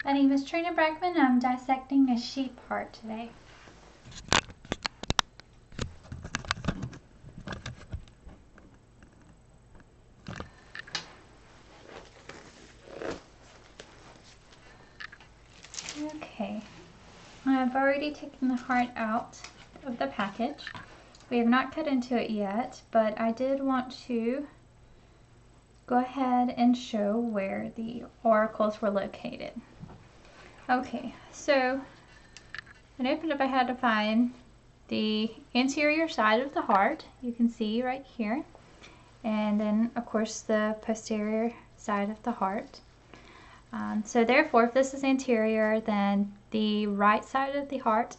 My name is Trina Brackman and I'm dissecting a sheep heart today. Okay, I've already taken the heart out of the package. We have not cut into it yet, but I did want to go ahead and show where the auricles were located. Okay, so when I opened up, I had to find the anterior side of the heart. You can see right here. And then, of course, the posterior side of the heart. So therefore, if this is anterior, then the right side of the heart,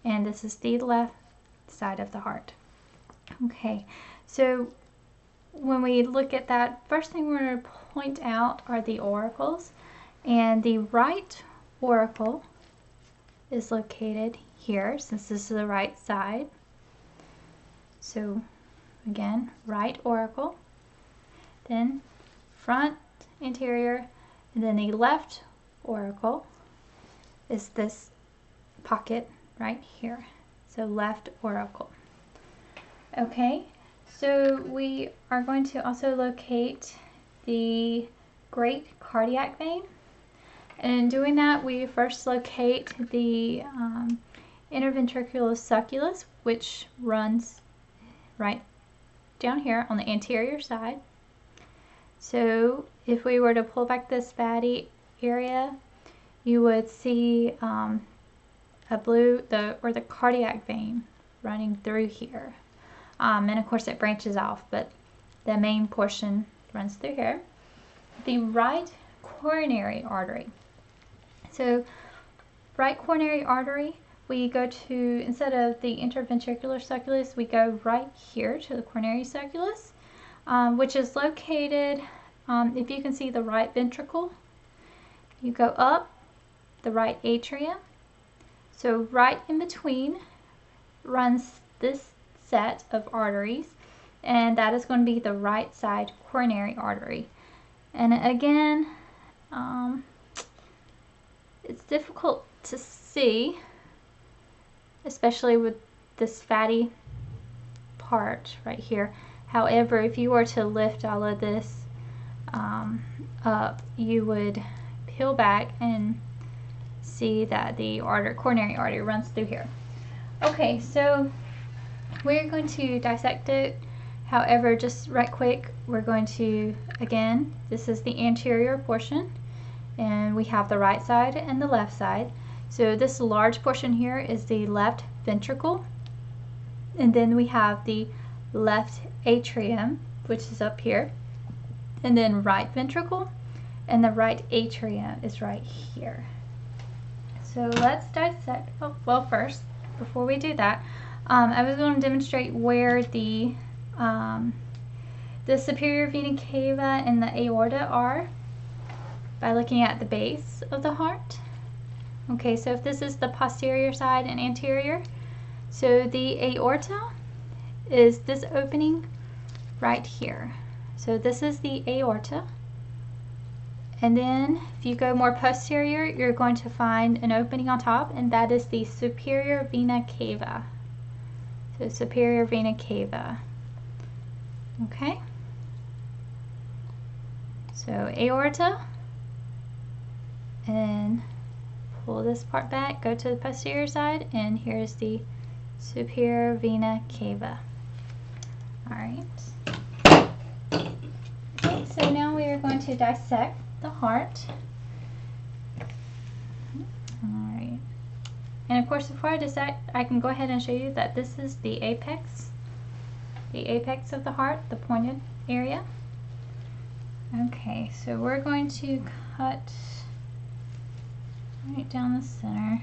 and this is the left side of the heart. Okay, so when we look at that, first thing we're going to point out are the auricles, and the right auricle is located here, since this is the right side. So again, right auricle, then front anterior, and then the left auricle is this pocket right here. So left auricle. Okay, so we are going to also locate the great cardiac vein. And in doing that, we first locate the interventricular sulcus, which runs right down here on the anterior side. So if we were to pull back this fatty area, you would see the cardiac vein running through here. And of course it branches off, but the main portion runs through here. The right coronary artery. So right coronary artery, we go to, instead of the interventricular sulcus, we go right here to the coronary sulcus, which is located, if you can see the right ventricle, you go up the right atrium. So right in between runs this set of arteries, and that is going to be the right side coronary artery. And again, it's difficult to see, especially with this fatty part right here. However, if you were to lift all of this up, you would peel back and see that the coronary artery runs through here. Okay, so we're going to dissect it. However, just right quick, we're going to, again, this is the anterior portion, and we have the right side and the left side. So this large portion here is the left ventricle, and then we have the left atrium, which is up here, and then right ventricle, and the right atrium is right here. So let's dissect. Oh, well, first, before we do that, I was going to demonstrate where the superior vena cava and the aorta are by looking at the base of the heart. Okay, so if this is the posterior side and anterior, so the aorta is this opening right here. So this is the aorta. And then if you go more posterior, you're going to find an opening on top, and that is the superior vena cava. So superior vena cava. Okay? So aorta, and pull this part back, go to the posterior side, and here's the superior vena cava. Alright. Okay, so now we are going to dissect the heart. Alright. And of course, before I dissect, I can go ahead and show you that this is the apex of the heart, the pointed area. Okay, so we're going to cut right down the center.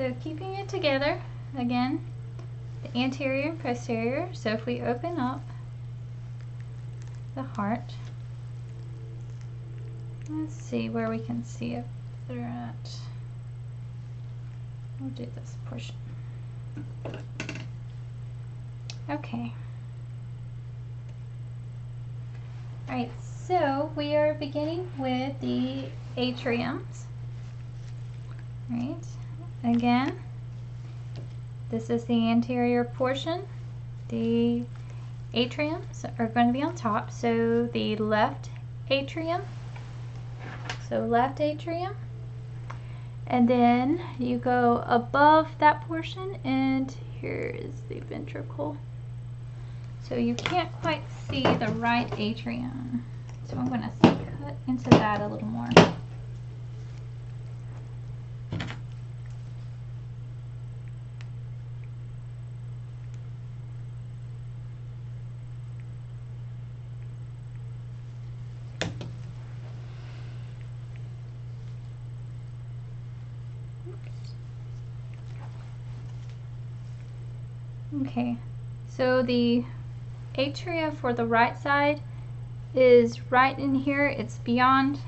So keeping it together, again, the anterior and posterior. So if we open up the heart, let's see where we can see it better at. We'll do this portion. Okay. Alright, so we are beginning with the atriums. Right. Again, this is the anterior portion. The atriums are going to be on top. So the left atrium. So left atrium. And then you go above that portion, and here is the ventricle. So you can't quite see the right atrium. So I'm going to cut into that a little more. Okay, so the atria for the right side is right in here. It's beyond,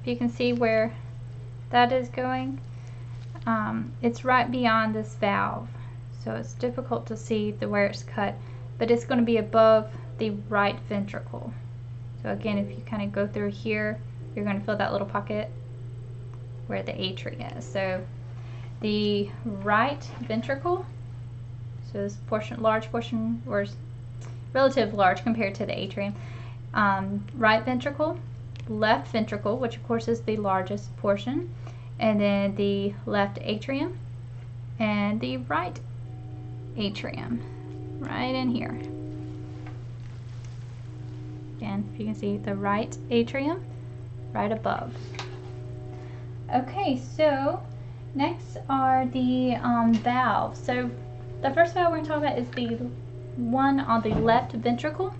if you can see where that is going, it's right beyond this valve. So it's difficult to see where it's cut, but it's going to be above the right ventricle. So again, if you kind of go through here, you're going to feel that little pocket where the atria is. So the right ventricle, so this portion, large portion, or relative large compared to the atrium. Right ventricle, left ventricle, which of course is the largest portion, and then the left atrium, and the right atrium, right in here. Again, if you can see the right atrium, right above. Okay, so next are the valves. So the first valve we're going to talk about is the one on the left ventricle,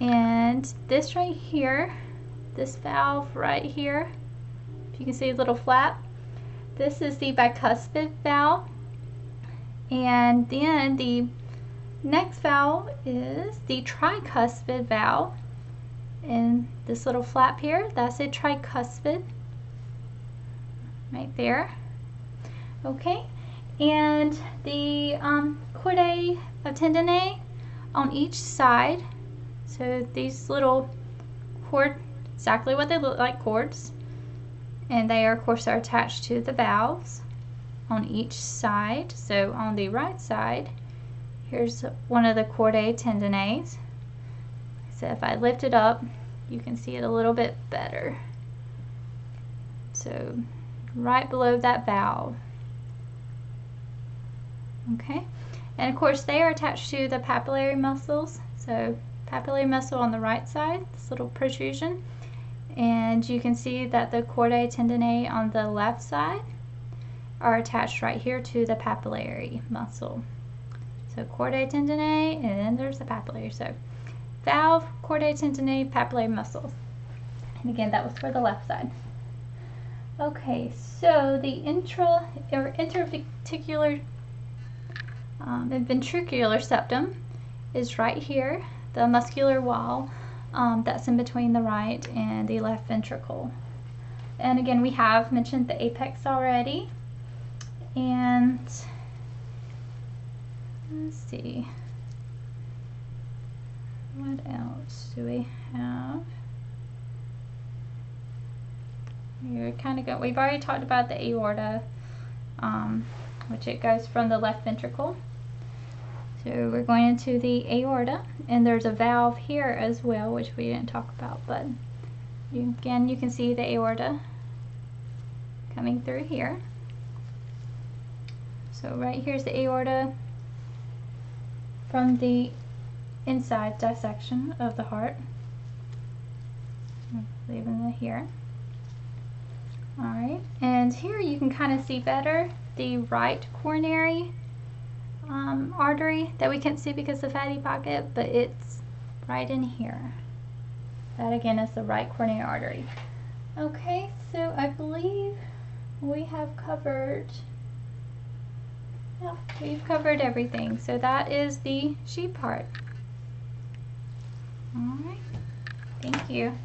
and this right here, this valve right here, if you can see a little flap, this is the bicuspid valve, and then the next valve is the tricuspid valve, and this little flap here, that's a tricuspid right there. Okay. And the chordae tendineae on each side. So these little cord, exactly what they look like, cords, and they are, of course, are attached to the valves on each side. So on the right side, here's one of the chordae tendineae. So if I lift it up, you can see it a little bit better. So right below that valve. Okay, and of course they are attached to the papillary muscles. So papillary muscle on the right side, this little protrusion, and you can see that the chordae tendineae on the left side are attached right here to the papillary muscle. So chordae tendineae, and then there's the papillary. So valve, chordae tendineae, papillary muscles, and again that was for the left side. Okay, so the interventricular the ventricular septum is right here, the muscular wall that's in between the right and the left ventricle. And again, we have mentioned the apex already. And let's see, what else do we have? We've already talked about the aorta, which it goes from the left ventricle. So we're going into the aorta, and there's a valve here as well, which we didn't talk about, but again, you can see the aorta coming through here. So right here's the aorta from the inside dissection of the heart. Leaving it here. Alright, and here you can kind of see better the right coronary artery that we can't see because of the fatty pocket, but it's right in here. That again is the right coronary artery. Okay, so I believe we have covered Yeah, we've covered everything. So that is the sheep heart. All right, thank you.